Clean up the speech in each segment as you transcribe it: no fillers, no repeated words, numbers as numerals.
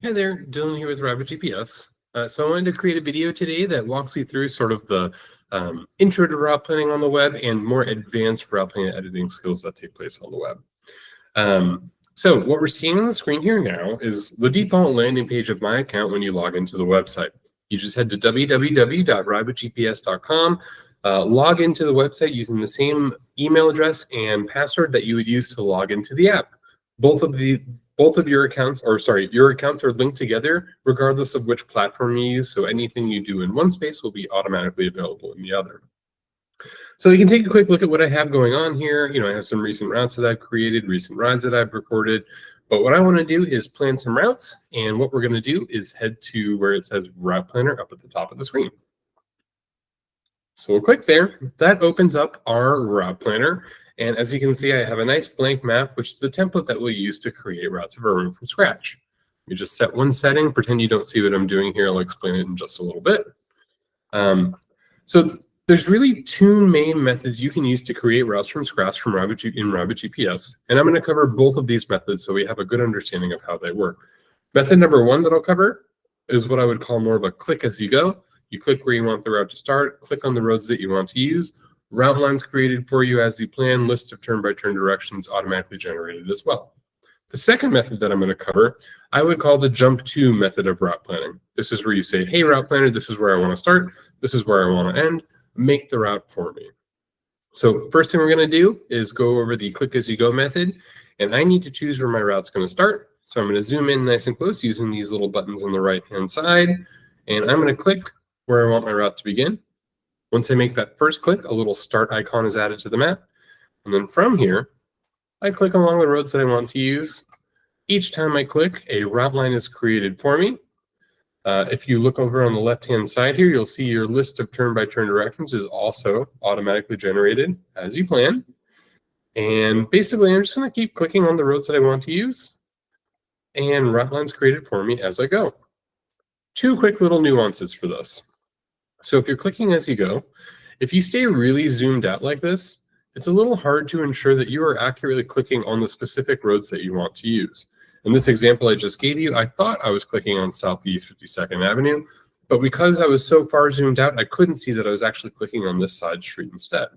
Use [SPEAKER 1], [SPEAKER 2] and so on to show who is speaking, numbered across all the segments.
[SPEAKER 1] Hey there, Dylan here with Rabbit GPS. So I wanted to create a video today that walks you through sort of the intro to route planning on the web and more advanced route planning editing skills that take place on the web. So what we're seeing on the screen here now is the default landing page of my account when you log into the website. You just head to www.rabbitgps.com, log into the website using the same email address and password that you would use to log into the app. Both of your accounts, your accounts are linked together regardless of which platform you use. So anything you do in one space will be automatically available in the other. So you can take a quick look at what I have going on here. I have some recent routes that I've created, recent rides that I've recorded. But what I want to do is plan some routes. And what we're going to do is head to where it says Route Planner up at the top of the screen. So we'll click there. That opens up our route planner. And as you can see, I have a nice blank map, which is the template that we'll use to create routes of our own from scratch. You just set one setting, pretend you don't see what I'm doing here. I'll explain it in just a little bit. So there's really two main methods you can use to create routes from scratch in Rabbit GPS. And I'm going to cover both of these methods so we have a good understanding of how they work. Method number one that I'll cover is what I would call more of a click as you go. You click where you want the route to start, click on the roads that you want to use. Route lines created for you as you plan, list of turn-by-turn directions automatically generated as well. The second method that I'm going to cover, I would call the jump to method of route planning. This is where you say, hey, route planner, this is where I want to start. This is where I want to end. Make the route for me. So first thing we're going to do is go over the click as you go method. And I need to choose where my route's going to start. So I'm going to zoom in nice and close using these little buttons on the right-hand side. And I'm going to click where I want my route to begin. Once I make that first click, a little start icon is added to the map. And then from here, I click along the roads that I want to use. Each time I click, a route line is created for me. If you look over on the left-hand side here, you'll see your list of turn-by-turn directions is also automatically generated as you plan. And basically, I'm just going to keep clicking on the roads that I want to use. And route lines created for me as I go. Two quick little nuances for this. So if you're clicking as you go, if you stay really zoomed out like this, it's a little hard to ensure that you are accurately clicking on the specific roads that you want to use. In this example I just gave you, I thought I was clicking on Southeast 52nd Avenue, but because I was so far zoomed out, I couldn't see that I was actually clicking on this side street instead.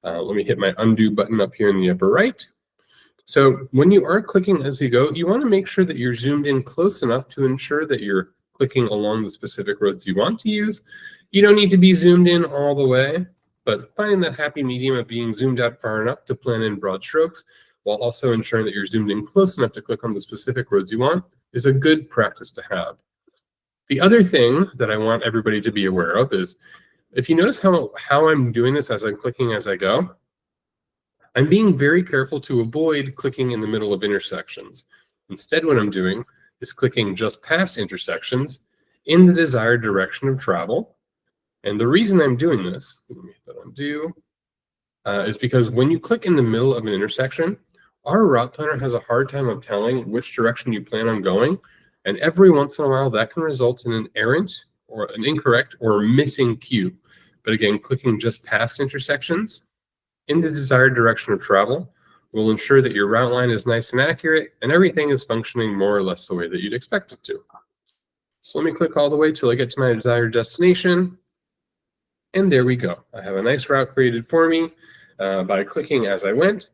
[SPEAKER 1] Let me hit my undo button up here in the upper right. So when you are clicking as you go, you want to make sure that you're zoomed in close enough to ensure that you're clicking along the specific roads you want to use. You don't need to be zoomed in all the way, but finding that happy medium of being zoomed out far enough to plan in broad strokes while also ensuring that you're zoomed in close enough to click on the specific roads you want is a good practice to have. The other thing that I want everybody to be aware of is if you notice how I'm doing this as I'm clicking as I go, I'm being very careful to avoid clicking in the middle of intersections. Instead, what I'm doing is clicking just past intersections in the desired direction of travel. And the reason I'm doing this, let me hit that undo, is because when you click in the middle of an intersection, our route planner has a hard time of telling which direction you plan on going. And every once in a while, that can result in an errant or an incorrect or missing cue. But again, clicking just past intersections in the desired direction of travel will ensure that your route line is nice and accurate and everything is functioning more or less the way that you'd expect it to. So let me click all the way till I get to my desired destination. And there we go. I have a nice route created for me by clicking as I went.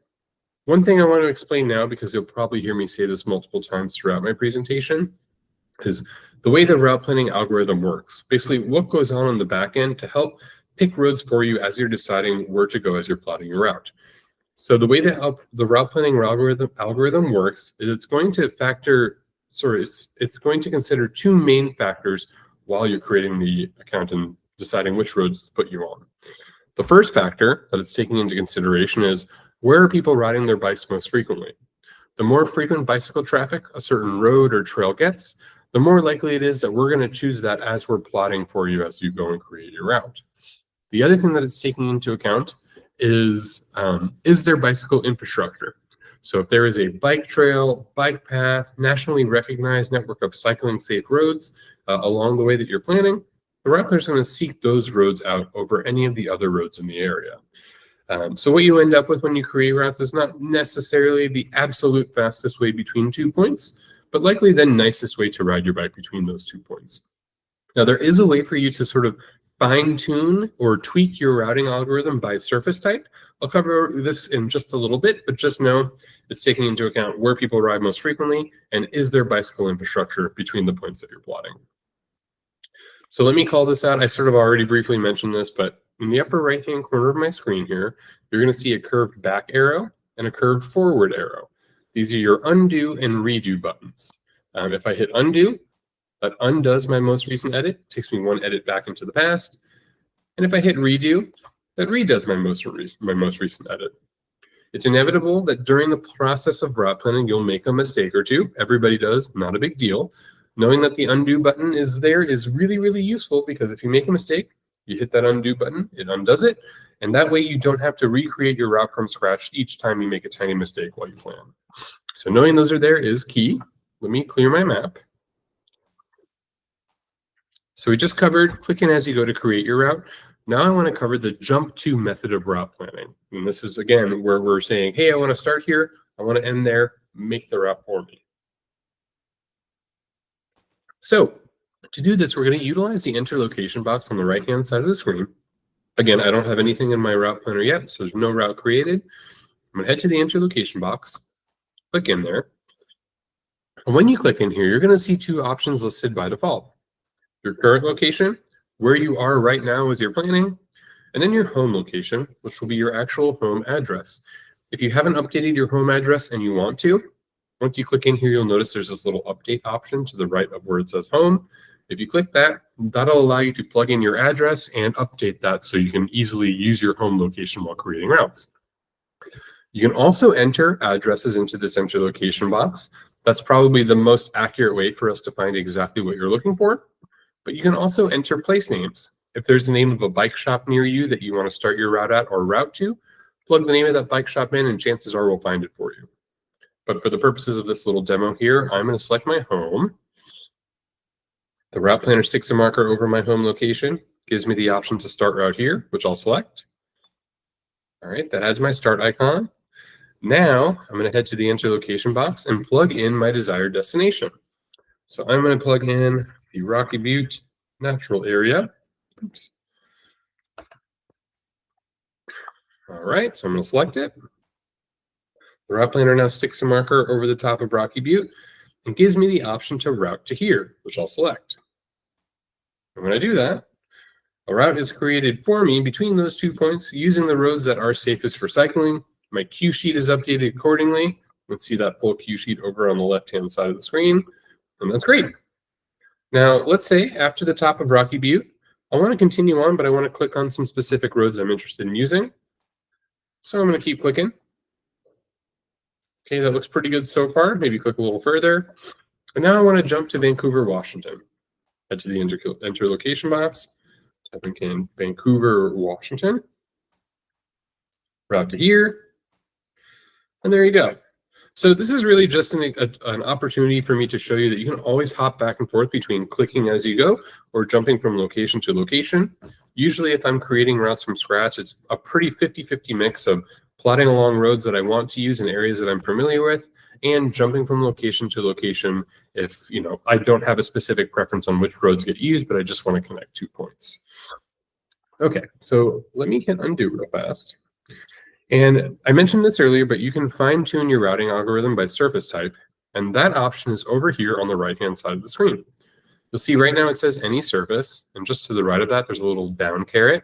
[SPEAKER 1] One thing I want to explain now, because you'll probably hear me say this multiple times throughout my presentation, is the way the route planning algorithm works. Basically, what goes on the back end to help pick roads for you as you're deciding where to go as you're plotting your route. So the way that the route planning algorithm works is it's going to consider two main factors while you're creating the account and deciding which roads to put you on. The first factor that it's taking into consideration is where are people riding their bikes most frequently? The more frequent bicycle traffic a certain road or trail gets, the more likely it is that we're going to choose that as we're plotting for you as you go and create your route. The other thing that it's taking into account is there bicycle infrastructure? So if there is a bike trail, bike path, nationally recognized network of cycling safe roads along the way that you're planning, the route planner is going to seek those roads out over any of the other roads in the area. So what you end up with when you create routes is not necessarily the absolute fastest way between 2 points, but likely the nicest way to ride your bike between those 2 points. Now, there is a way for you to sort of fine-tune or tweak your routing algorithm by surface type. I'll cover this in just a little bit, but just know it's taking into account where people ride most frequently and is there bicycle infrastructure between the points that you're plotting. So let me call this out. I sort of already briefly mentioned this, but in the upper right-hand corner of my screen here, you're going to see a curved back arrow and a curved forward arrow. These are your undo and redo buttons. If I hit undo, that undoes my most recent edit, takes me one edit back into the past. And if I hit redo, that redoes my most recent edit. It's inevitable that during the process of route planning, you'll make a mistake or two. Everybody does, not a big deal. Knowing that the undo button is there is really, really useful because if you make a mistake, you hit that undo button, it undoes it. And that way you don't have to recreate your route from scratch each time you make a tiny mistake while you plan. So knowing those are there is key. Let me clear my map. So we just covered clicking as you go to create your route. Now I want to cover the jump to method of route planning. And this is, again, where we're saying, hey, I want to start here. I want to end there. Make the route for me. So to do this, we're going to utilize the enter location box on the right-hand side of the screen. Again, I don't have anything in my route planner yet, so there's no route created. I'm going to head to the enter location box, click in there. And when you click in here, you're going to see two options listed by default. Your current location, where you are right now as you're planning, and then your home location, which will be your actual home address. If you haven't updated your home address and you want to, once you click in here, you'll notice there's this little update option to the right of where it says home. If you click that, that'll allow you to plug in your address and update that so you can easily use your home location while creating routes. You can also enter addresses into this enter location box. That's probably the most accurate way for us to find exactly what you're looking for. But you can also enter place names. If there's the name of a bike shop near you that you want to start your route at or route to, plug the name of that bike shop in and chances are we'll find it for you. But for the purposes of this little demo here, I'm going to select my home. The route planner sticks a marker over my home location, gives me the option to start route here, which I'll select. All right, that adds my start icon. Now I'm going to head to the enter location box and plug in my desired destination. So I'm going to plug in the Rocky Butte natural area. Oops. All right, so I'm going to select it. The route planner now sticks a marker over the top of Rocky Butte and gives me the option to route to here, which I'll select. And when I do that, a route is created for me between those 2 points using the roads that are safest for cycling. My cue sheet is updated accordingly. Let's see that full cue sheet over on the left-hand side of the screen, and that's great. Now, let's say after the top of Rocky Butte, I want to continue on, but I want to click on some specific roads I'm interested in using. So I'm going to keep clicking. Okay, that looks pretty good so far. Maybe click a little further. And now I want to jump to Vancouver, Washington. Head to the enter location box. Type in Vancouver, Washington. Route to here. And there you go. So this is really just an opportunity for me to show you that you can always hop back and forth between clicking as you go or jumping from location to location. Usually if I'm creating routes from scratch, it's a pretty 50-50 mix of plotting along roads that I want to use in areas that I'm familiar with and jumping from location to location if I don't have a specific preference on which roads get used, but I just want to connect 2 points. Okay, so let me hit undo real fast. And I mentioned this earlier, but you can fine-tune your routing algorithm by surface type, and that option is over here on the right-hand side of the screen. You'll see right now it says any surface, and just to the right of that, there's a little down caret.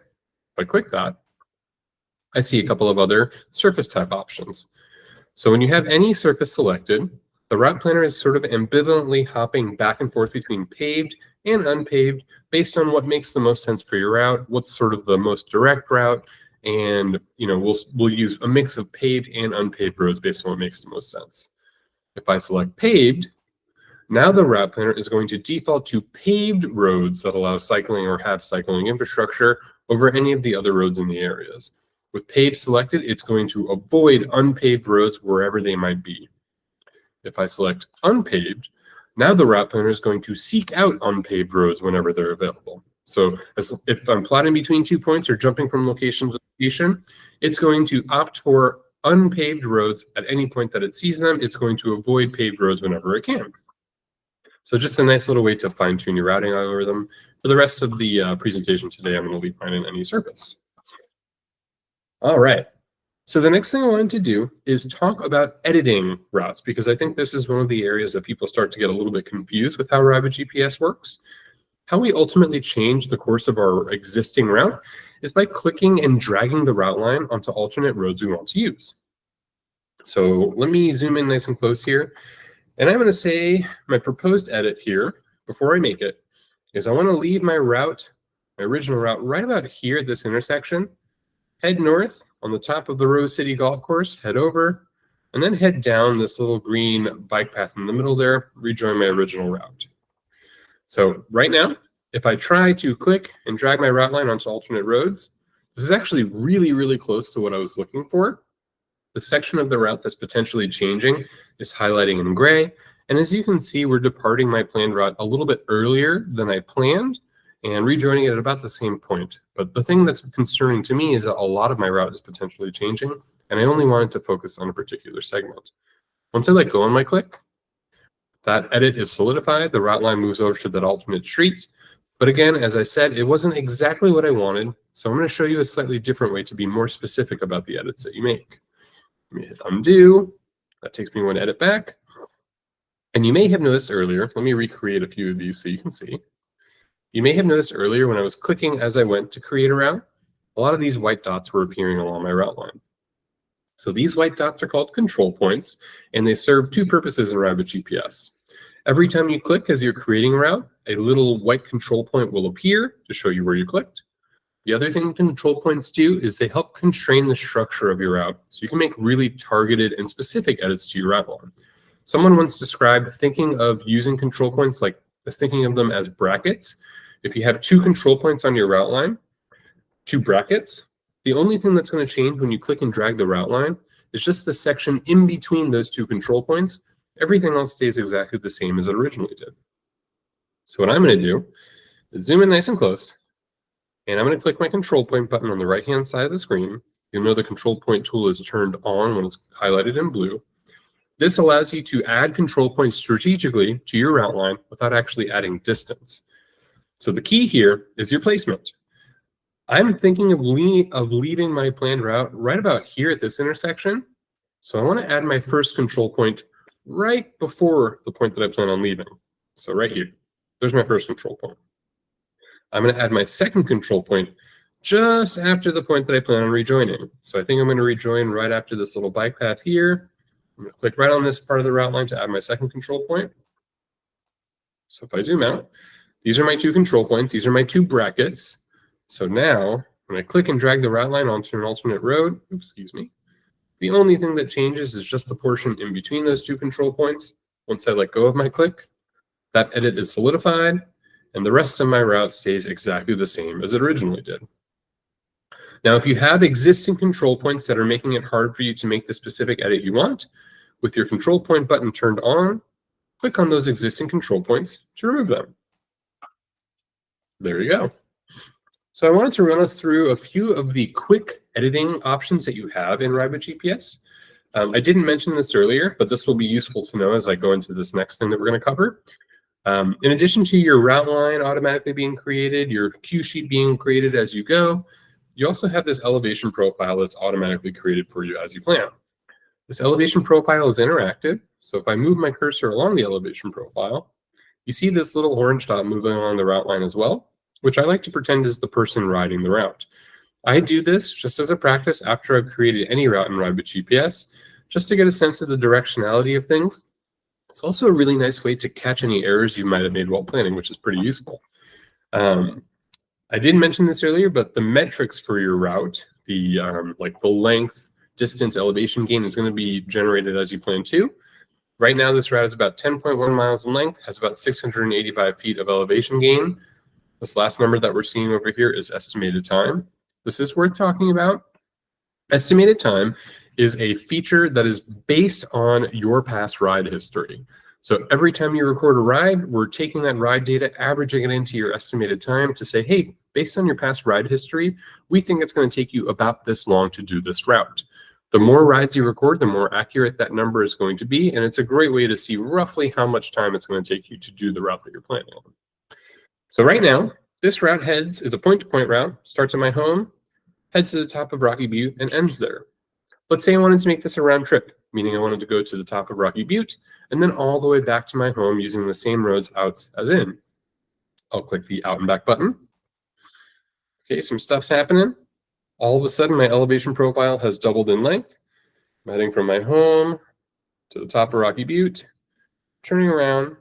[SPEAKER 1] If I click that, I see a couple of other surface type options. So when you have any surface selected, the route planner is sort of ambivalently hopping back and forth between paved and unpaved based on what makes the most sense for your route, what's sort of the most direct route, and we'll use a mix of paved and unpaved roads based on what makes the most sense. If I select paved, now the route planner is going to default to paved roads that allow cycling or have cycling infrastructure over any of the other roads in the areas. With paved selected, it's going to avoid unpaved roads wherever they might be. If I select unpaved, now the route planner is going to seek out unpaved roads whenever they're available. So if I'm plotting between 2 points or jumping from location to location, it's going to opt for unpaved roads at any point that it sees them. It's going to avoid paved roads whenever it can. So just a nice little way to fine tune your routing algorithm. For the rest of the presentation today, I'm going to leave mine in any surface. All right. So the next thing I wanted to do is talk about editing routes, because I think this is one of the areas that people start to get a little bit confused with how Rabbit GPS works. How we ultimately change the course of our existing route is by clicking and dragging the route line onto alternate roads we want to use. So let me zoom in nice and close here. And I'm going to say my proposed edit here, before I make it, is I want to leave my route, my original route, right about here at this intersection. Head north on the top of the Rose City Golf Course, head over, and then head down this little green bike path in the middle there, rejoin my original route. So right now, if I try to click and drag my route line onto alternate roads, this is actually really, really close to what I was looking for. The section of the route that's potentially changing is highlighting in gray. And as you can see, we're departing my planned route a little bit earlier than I planned and rejoining it at about the same point. But the thing that's concerning to me is that a lot of my route is potentially changing, and I only wanted to focus on a particular segment. Once I let go on my click, that edit is solidified. The route line moves over to that alternate street. But again, as I said, it wasn't exactly what I wanted. So I'm going to show you a slightly different way to be more specific about the edits that you make. Let me hit undo. That takes me one edit back. And you may have noticed earlier, let me recreate a few of these so you can see. You may have noticed earlier when I was clicking as I went to create a route, a lot of these white dots were appearing along my route line. So these white dots are called control points, and they serve two purposes in Rabbit GPS. Every time you click as you're creating a route, a little white control point will appear to show you where you clicked. The other thing control points do is they help constrain the structure of your route, so you can make really targeted and specific edits to your route line. Someone once described thinking of using control points like thinking of them as brackets. If you have two control points on your route line, two brackets, the only thing that's going to change when you click and drag the route line is just the section in between those two control points. Everything else stays exactly the same as it originally did. So what I'm going to do is zoom in nice and close, and I'm going to click my control point button on the right-hand side of the screen. You'll know the control point tool is turned on when it's highlighted in blue. This allows you to add control points strategically to your route line without actually adding distance. So the key here is your placement. I'm thinking of leaving my planned route right about here at this intersection. So I want to add my first control point right before the point that I plan on leaving. So right here, there's my first control point. I'm going to add my second control point just after the point that I plan on rejoining. So I think I'm going to rejoin right after this little bike path here. I'm going to click right on this part of the route line to add my second control point. So if I zoom out, these are my two control points. These are my two brackets. So now when I click and drag the route line onto an alternate road, the only thing that changes is just the portion in between those two control points. Once I let go of my click, that edit is solidified, and the rest of my route stays exactly the same as it originally did. Now, if you have existing control points that are making it hard for you to make the specific edit you want, with your control point button turned on, click on those existing control points to remove them. There you go. So I wanted to run us through a few of the quick editing options that you have in Rabbit GPS. I didn't mention this earlier, but this will be useful to know as I go into this next thing that we're going to cover. In addition to your route line automatically being created, your cue sheet being created as you go, you also have this elevation profile that's automatically created for you as you plan. This elevation profile is interactive, so if I move my cursor along the elevation profile, you see this little orange dot moving along the route line as well, which I like to pretend is the person riding the route. I do this just as a practice after I've created any route in Rabbit GPS, just to get a sense of the directionality of things. It's also a really nice way to catch any errors you might have made while planning, which is pretty useful. I didn't mention this earlier, but the metrics for your route, like the length, distance, elevation gain is going to be generated as you plan to. Right now, this route is about 10.1 miles in length, has about 685 feet of elevation gain. This last number that we're seeing over here is estimated time. This is worth talking about. Estimated time is a feature that is based on your past ride history. So every time you record a ride, we're taking that ride data, averaging it into your estimated time to say, hey, based on your past ride history, we think it's going to take you about this long to do this route. The more rides you record, the more accurate that number is going to be, and it's a great way to see roughly how much time it's going to take you to do the route that you're planning on. So right now, this route is a point-to-point route, starts at my home, heads to the top of Rocky Butte, and ends there. Let's say I wanted to make this a round trip, meaning I wanted to go to the top of Rocky Butte and then all the way back to my home using the same roads out as in. I'll click the out and back button. Okay, some stuff's happening. All of a sudden, my elevation profile has doubled in length. I'm heading from my home to the top of Rocky Butte, turning around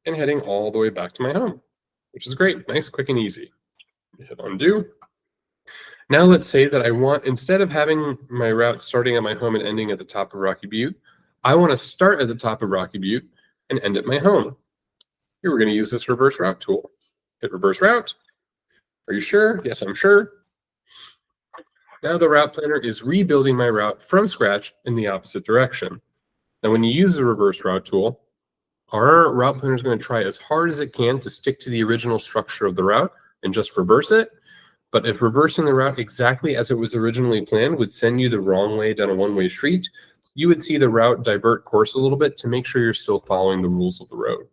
[SPEAKER 1] and heading all the way back to my home, which is great. Nice, quick, and easy. Hit undo. Now let's say that I want, instead of having my route starting at my home and ending at the top of Rocky Butte, I want to start at the top of Rocky Butte and end at my home. Here we're going to use this reverse route tool. Hit reverse route. Are you sure? Yes, I'm sure. Now the route planner is rebuilding my route from scratch in the opposite direction. Now when you use the reverse route tool, our route planner is going to try as hard as it can to stick to the original structure of the route and just reverse it. But if reversing the route exactly as it was originally planned would send you the wrong way down a one-way street, you would see the route divert course a little bit to make sure you're still following the rules of the road.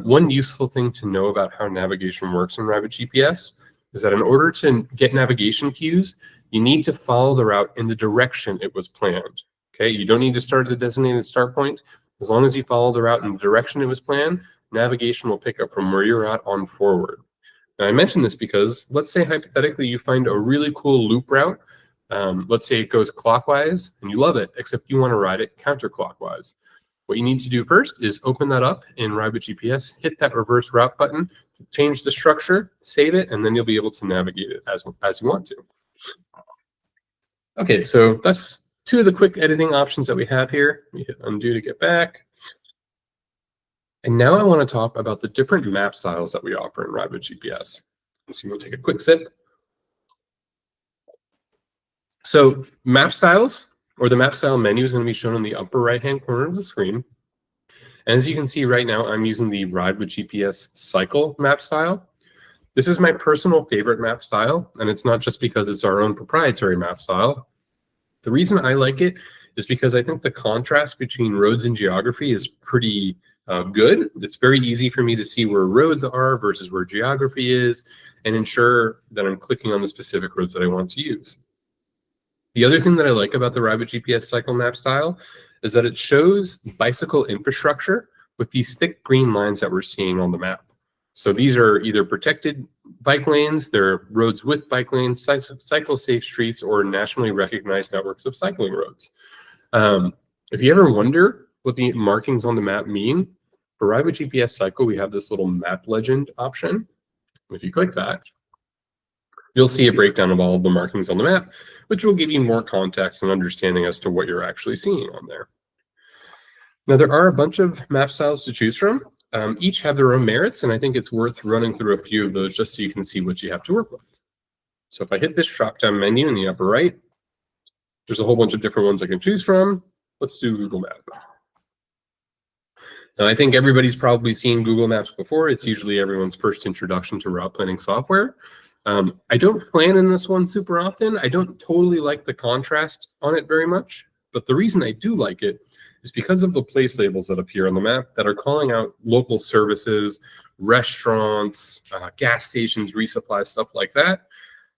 [SPEAKER 1] One useful thing to know about how navigation works in Rabbit GPS is that in order to get navigation cues, you need to follow the route in the direction it was planned. Okay, you don't need to start at the designated start point. As long as you follow the route in the direction it was planned, navigation will pick up from where you're at on forward. Now, I mention this because let's say hypothetically you find a really cool loop route. Let's say it goes clockwise and you love it, except you want to ride it counterclockwise. What you need to do first is open that up in Rabbit GPS, hit that reverse route button, change the structure, save it, and then you'll be able to navigate it as you want to. Okay, so that's two of the quick editing options that we have here. We hit undo to get back. And now I want to talk about the different map styles that we offer in Rabbit GPS. So we'll take a quick sip. So map styles, or the map style menu, is going to be shown in the upper right-hand corner of the screen. And as you can see right now, I'm using the Ride with GPS cycle map style. This is my personal favorite map style, and it's not just because it's our own proprietary map style. The reason I like it is because I think the contrast between roads and geography is pretty good. It's very easy for me to see where roads are versus where geography is and ensure that I'm clicking on the specific roads that I want to use. The other thing that I like about the Rabbit GPS cycle map style is that it shows bicycle infrastructure with these thick green lines that we're seeing on the map. So these are either protected bike lanes, they're roads with bike lanes, cycle-safe streets, or nationally recognized networks of cycling roads. If you ever wonder what the markings on the map mean, for Rabbit GPS cycle, we have this little map legend option. If you click that, you'll see a breakdown of all of the markings on the map, which will give you more context and understanding as to what you're actually seeing on there. Now, there are a bunch of map styles to choose from. Each have their own merits, and I think it's worth running through a few of those just so you can see what you have to work with. So if I hit this drop-down menu in the upper right, there's a whole bunch of different ones I can choose from. Let's do Google Maps. Now, I think everybody's probably seen Google Maps before. It's usually everyone's first introduction to route planning software. I don't plan in this one super often. I don't totally like the contrast on it very much, but the reason I do like it is because of the place labels that appear on the map that are calling out local services, restaurants, gas stations, resupply, stuff like that.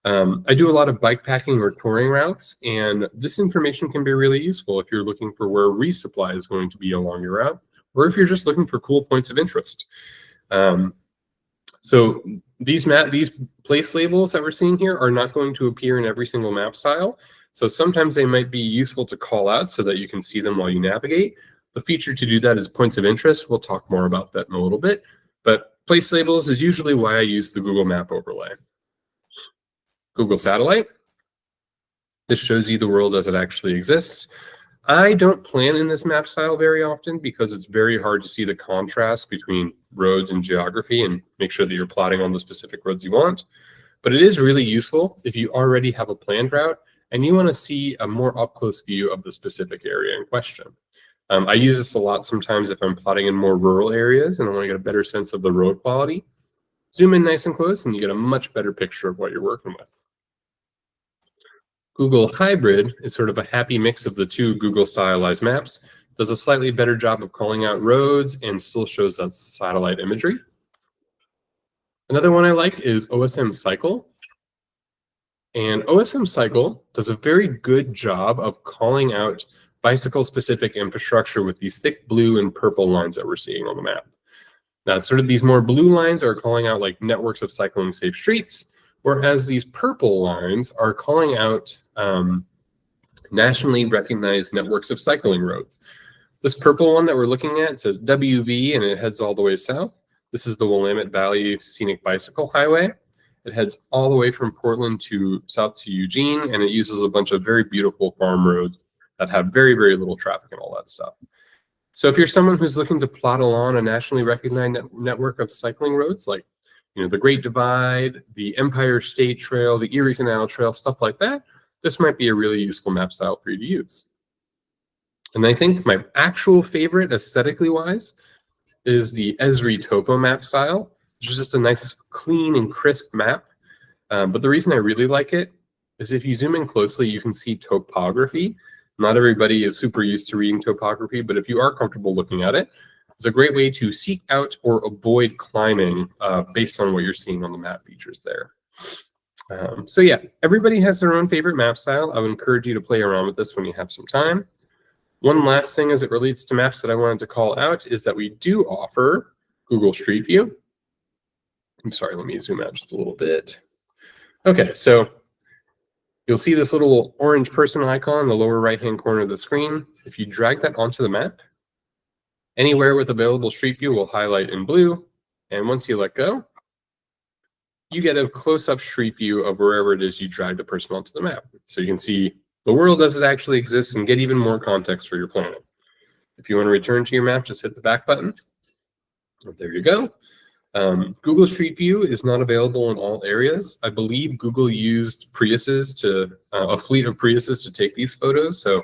[SPEAKER 1] I do a lot of bike packing or touring routes, and this information can be really useful if you're looking for where resupply is going to be along your route, or if you're just looking for cool points of interest. So these place labels that we're seeing here are not going to appear in every single map style. So sometimes they might be useful to call out so that you can see them while you navigate. The feature to do that is points of interest. We'll talk more about that in a little bit. But place labels is usually why I use the Google Map Overlay. Google Satellite. This shows you the world as it actually exists. I don't plan in this map style very often because it's very hard to see the contrast between roads and geography and make sure that you're plotting on the specific roads you want. But it is really useful if you already have a planned route and you want to see a more up-close view of the specific area in question. I use this a lot sometimes if I'm plotting in more rural areas and I want to get a better sense of the road quality. Zoom in nice and close and you get a much better picture of what you're working with. Google Hybrid is sort of a happy mix of the two Google stylized maps, does a slightly better job of calling out roads and still shows that satellite imagery. Another one I like is OSM Cycle. And OSM Cycle does a very good job of calling out bicycle-specific infrastructure with these thick blue and purple lines that we're seeing on the map. Now, sort of these more blue lines are calling out like networks of cycling safe streets, whereas these purple lines are calling out nationally recognized networks of cycling roads. This purple one that we're looking at says WV, and it heads all the way south. This is the Willamette Valley Scenic Bicycle Highway. It heads all the way from Portland to south to Eugene, and it uses a bunch of very beautiful farm roads that have very, very little traffic and all that stuff. So if you're someone who's looking to plot along a nationally recognized network of cycling roads, like the Great Divide, the Empire State Trail, the Erie Canal Trail, stuff like that, this might be a really useful map style for you to use. And I think my actual favorite aesthetically wise is the Esri Topo map style, which is just a nice, clean and crisp map. But the reason I really like it is if you zoom in closely, you can see topography. Not everybody is super used to reading topography, but if you are comfortable looking at it, it's a great way to seek out or avoid climbing based on what you're seeing on the map features there. So yeah, everybody has their own favorite map style. I would encourage you to play around with this when you have some time. One last thing as it relates to maps that I wanted to call out is that we do offer Google Street View. I'm sorry, let me zoom out just a little bit. Okay, so you'll see this little orange person icon in the lower right-hand corner of the screen. If you drag that onto the map, anywhere with available Street View will highlight in blue. And once you let go, you get a close-up Street View of wherever it is you drag the person onto the map. So you can see the world as it actually exists and get even more context for your planet. If you want to return to your map, just hit the back button. There you go. Google Street View is not available in all areas. I believe Google used Priuses a fleet of Priuses to take these photos. So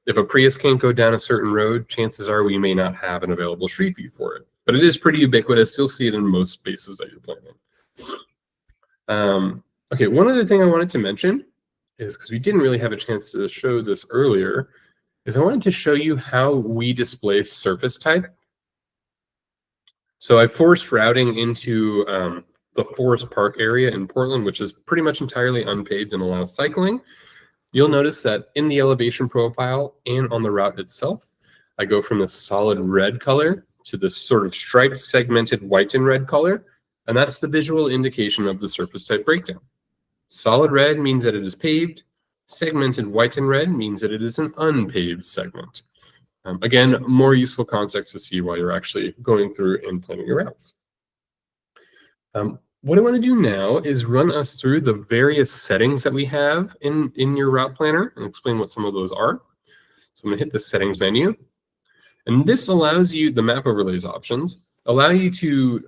[SPEAKER 1] if a Prius can't go down a certain road, chances are we may not have an available Street View for it. But it is pretty ubiquitous. You'll see it in most spaces that you're planning. Okay, one other thing I wanted to mention is, because we didn't really have a chance to show this earlier, is I wanted to show you how we display surface type. So I forced routing into the Forest Park area in Portland, which is pretty much entirely unpaved and allows cycling. You'll notice that in the elevation profile and on the route itself, I go from the solid red color to the sort of striped segmented white and red color, and that's the visual indication of the surface type breakdown. Solid red means that it is paved. Segmented white and red means that it is an unpaved segment. Again, more useful context to see while you're actually going through and planning your routes. What I want to do now is run us through the various settings that we have in your route planner and explain what some of those are. So I'm going to hit the settings menu. And this allows you, the map overlays options, allow you to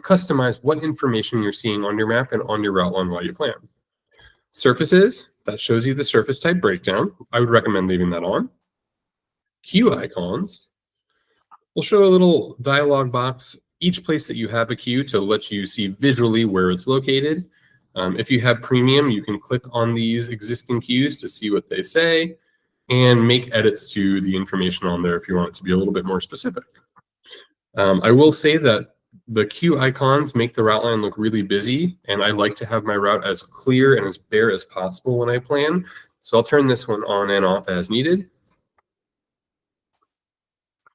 [SPEAKER 1] customize what information you're seeing on your map and on your route line while you plan. Surfaces, that shows you the surface type breakdown. I would recommend leaving that on. Queue icons will show a little dialog box each place that you have a queue to let you see visually where it's located. If you have premium, you can click on these existing queues to see what they say and make edits to the information on there if you want it to be a little bit more specific. I will say that the queue icons make the route line look really busy, and I like to have my route as clear and as bare as possible when I plan. So I'll turn this one on and off as needed.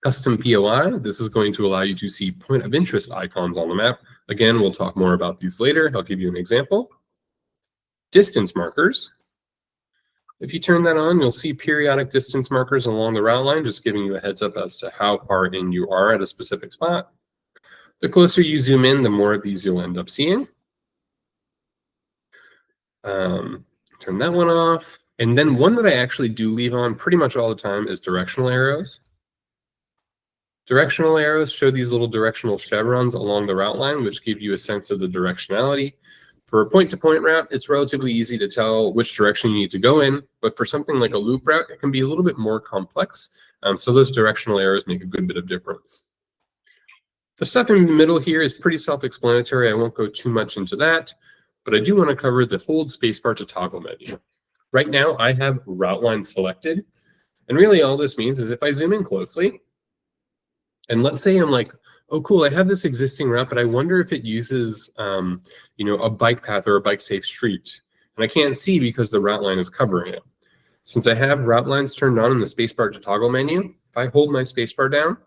[SPEAKER 1] Custom POI, this is going to allow you to see point of interest icons on the map. Again, we'll talk more about these later. I'll give you an example. Distance markers. If you turn that on, you'll see periodic distance markers along the route line, just giving you a heads up as to how far in you are at a specific spot. The closer you zoom in, the more of these you'll end up seeing. Turn that one off. And then one that I actually do leave on pretty much all the time is directional arrows. Directional arrows show these little directional chevrons along the route line, which give you a sense of the directionality. For a point-to-point route, it's relatively easy to tell which direction you need to go in, but for something like a loop route, it can be a little bit more complex. So those directional arrows make a good bit of difference. The stuff in the middle here is pretty self-explanatory. I won't go too much into that, but I do want to cover the hold spacebar to toggle menu. Right now, I have route line selected. And really all this means is if I zoom in closely, and let's say I'm like, oh, cool, I have this existing route, but I wonder if it uses, a bike path or a bike safe street. And I can't see because the route line is covering it. Since I have route lines turned on in the spacebar to toggle menu, if I hold my spacebar down,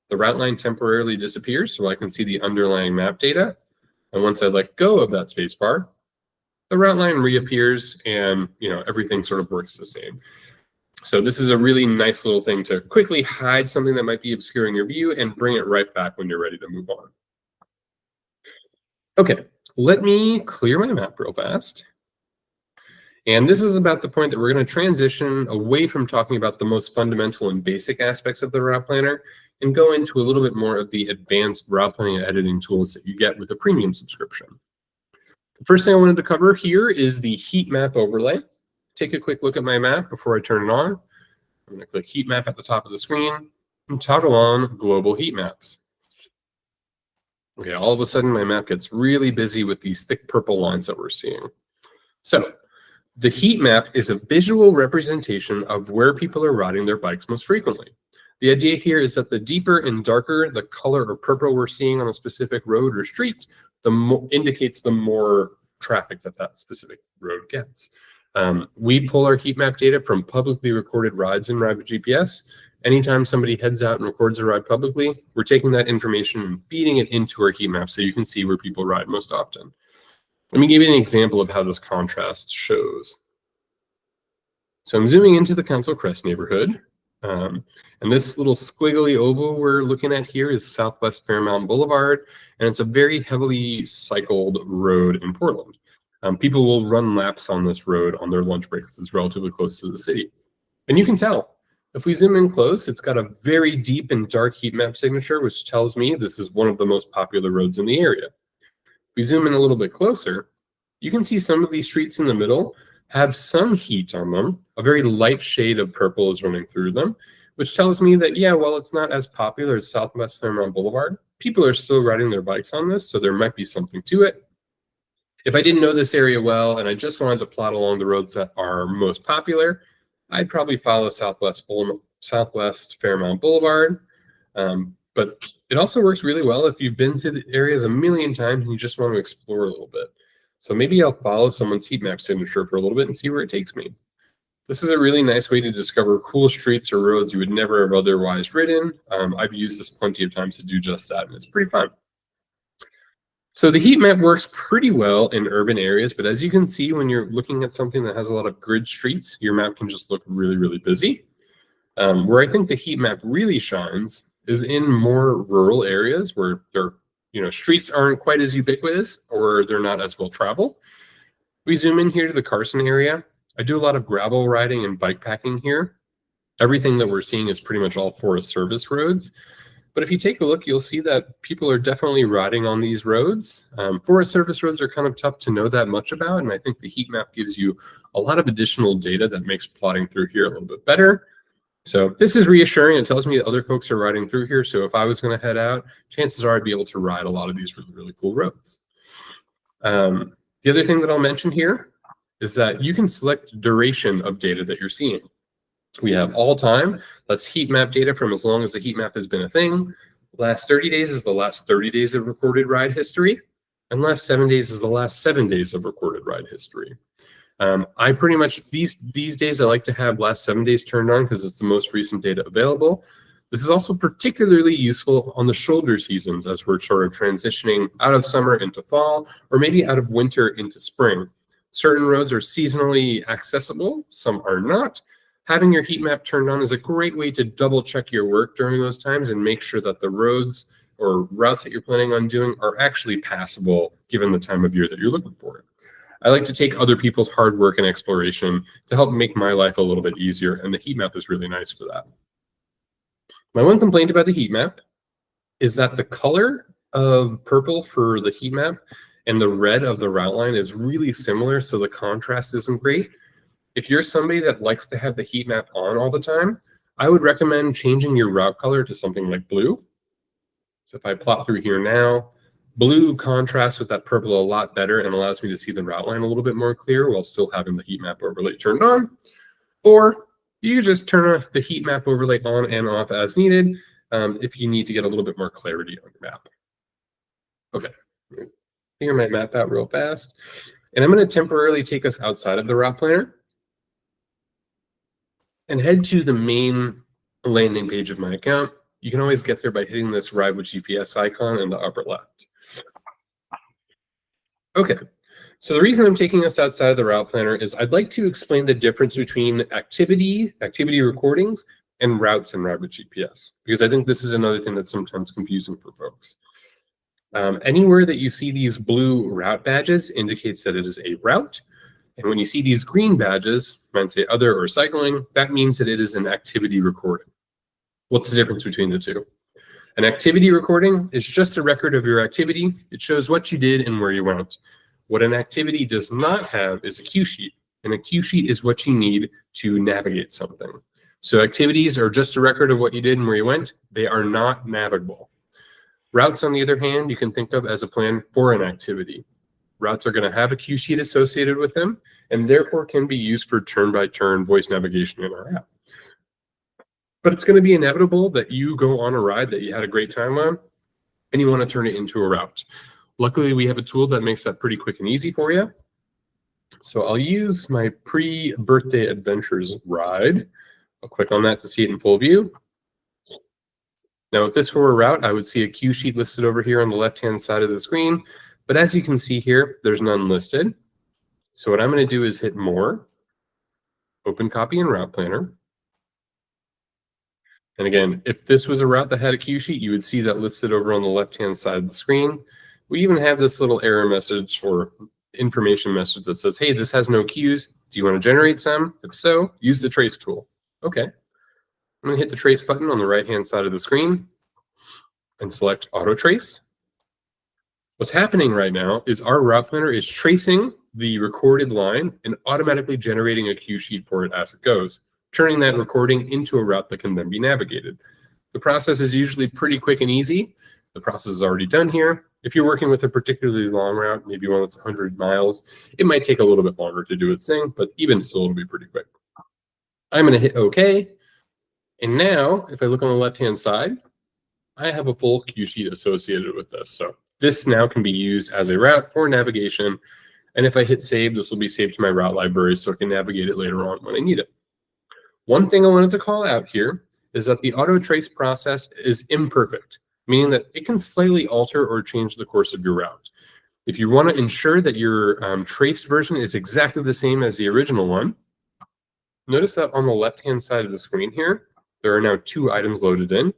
[SPEAKER 1] the route line temporarily disappears so I can see the underlying map data. And once I let go of that spacebar, the route line reappears and everything sort of works the same. So this is a really nice little thing to quickly hide something that might be obscuring your view and bring it right back when you're ready to move on. Okay, let me clear my map real fast. And this is about the point that we're going to transition away from talking about the most fundamental and basic aspects of the route planner and go into a little bit more of the advanced route planning and editing tools that you get with a premium subscription. The first thing I wanted to cover here is the Heatmap Overlay. Take a quick look at my map before I turn it on. I'm going to click Heatmap at the top of the screen and toggle on Global Heat Maps. Okay, all of a sudden my map gets really busy with these thick purple lines that we're seeing. So the heat map is a visual representation of where people are riding their bikes most frequently. The idea here is that the deeper and darker the color of purple we're seeing on a specific road or street, indicates the more traffic that specific road gets. We pull our heat map data from publicly recorded rides in Rabbit GPS. Anytime somebody heads out and records a ride publicly, we're taking that information and feeding it into our heat map so you can see where people ride most often. Let me give you an example of how this contrast shows. So I'm zooming into the Council Crest neighborhood. And this little squiggly oval we're looking at here is Southwest Fairmount Boulevard, and it's a very heavily cycled road in Portland. People will run laps on this road on their lunch breaks. It's relatively close to the city. And you can tell, if we zoom in close, it's got a very deep and dark heat map signature, which tells me this is one of the most popular roads in the area. If we zoom in a little bit closer, you can see some of these streets in the middle have some heat on them. A very light shade of purple is running through them, which tells me that, yeah, while it's not as popular as Southwest Fairmount Boulevard, people are still riding their bikes on this, so there might be something to it. If I didn't know this area well and I just wanted to plot along the roads that are most popular, I'd probably follow Southwest Fairmount Boulevard. But it also works really well if you've been to the areas a million times and you just want to explore a little bit. So maybe I'll follow someone's heat map signature for a little bit and see where it takes me. This is a really nice way to discover cool streets or roads you would never have otherwise ridden. I've used this plenty of times to do just that, and it's pretty fun. So the heat map works pretty well in urban areas, but as you can see, when you're looking at something that has a lot of grid streets, your map can just look really, really busy. Where I think the heat map really shines is in more rural areas where streets aren't quite as ubiquitous or they're not as well traveled. We zoom in here to the Carson area. I do a lot of gravel riding and bike packing here. Everything that we're seeing is pretty much all Forest Service roads. But if you take a look, you'll see that people are definitely riding on these roads. Forest Service roads are kind of tough to know that much about, and I think the heat map gives you a lot of additional data that makes plotting through here a little bit better. So this is reassuring. It tells me that other folks are riding through here. So if I was going to head out, chances are I'd be able to ride a lot of these really, really cool roads. The other thing that I'll mention here is that you can select duration of data that you're seeing. We have all time. That's heat map data from as long as the heat map has been a thing. Last 30 days is the last 30 days of recorded ride history. And last 7 days is the last 7 days of recorded ride history. I pretty much, these days I like to have last 7 days turned on because it's the most recent data available. This is also particularly useful on the shoulder seasons as we're sort of transitioning out of summer into fall, or maybe out of winter into spring. Certain roads are seasonally accessible, some are not. Having your heat map turned on is a great way to double check your work during those times and make sure that the roads or routes that you're planning on doing are actually passable given the time of year that you're looking for it. I like to take other people's hard work and exploration to help make my life a little bit easier, and the heat map is really nice for that. My one complaint about the heat map is that the color of purple for the heat map and the red of the route line is really similar, so the contrast isn't great. If you're somebody that likes to have the heat map on all the time, I would recommend changing your route color to something like blue. So if I plot through here now, Blue contrasts with that purple a lot better and allows me to see the route line a little bit more clear while still having the heat map overlay turned on. Or you just turn the heat map overlay on and off as needed if you need to get a little bit more clarity on your map. Okay, figure my map out real fast. And I'm going to temporarily take us outside of the route planner and head to the main landing page of my account. You can always get there by hitting this Ride with GPS icon in the upper left. Okay, so the reason I'm taking us outside of the route planner is I'd like to explain the difference between activity recordings, and routes in Ride with GPS, because I think this is another thing that's sometimes confusing for folks. Anywhere that you see these blue route badges indicates that it is a route. And when you see these green badges, might say other or cycling, that means that it is an activity recording. What's the difference between the two? An activity recording is just a record of your activity. It shows what you did and where you went. What an activity does not have is a cue sheet. And a cue sheet is what you need to navigate something. So activities are just a record of what you did and where you went. They are not navigable. Routes, on the other hand, you can think of as a plan for an activity. Routes are going to have a cue sheet associated with them, and therefore can be used for turn-by-turn voice navigation in our app. But it's going to be inevitable that you go on a ride that you had a great time on, and you want to turn it into a route. Luckily, we have a tool that makes that pretty quick and easy for you. So I'll use my pre-birthday adventures ride. I'll click on that to see it in full view. Now, if this were a route, I would see a cue sheet listed over here on the left-hand side of the screen. But as you can see here, there's none listed. So what I'm going to do is hit More, Open Copy in Route Planner. And again, if this was a route that had a cue sheet, you would see that listed over on the left-hand side of the screen. We even have this little error message or information message that says, hey, this has no cues. Do you want to generate some? If so, use the trace tool. Okay. I'm going to hit the trace button on the right-hand side of the screen and select Auto Trace. What's happening right now is our route planner is tracing the recorded line and automatically generating a cue sheet for it as it goes, turning that recording into a route that can then be navigated. The process is usually pretty quick and easy. The process is already done here. If you're working with a particularly long route, maybe one that's 100 miles, it might take a little bit longer to do its thing, but even still, it'll be pretty quick. I'm going to hit OK. And now, if I look on the left-hand side, I have a full cue sheet associated with this. So this now can be used as a route for navigation. And if I hit save, this will be saved to my route library so I can navigate it later on when I need it. One thing I wanted to call out here is that the auto trace process is imperfect, meaning that it can slightly alter or change the course of your route. If you want to ensure that your traced version is exactly the same as the original one, notice that on the left-hand side of the screen here, there are now two items loaded in.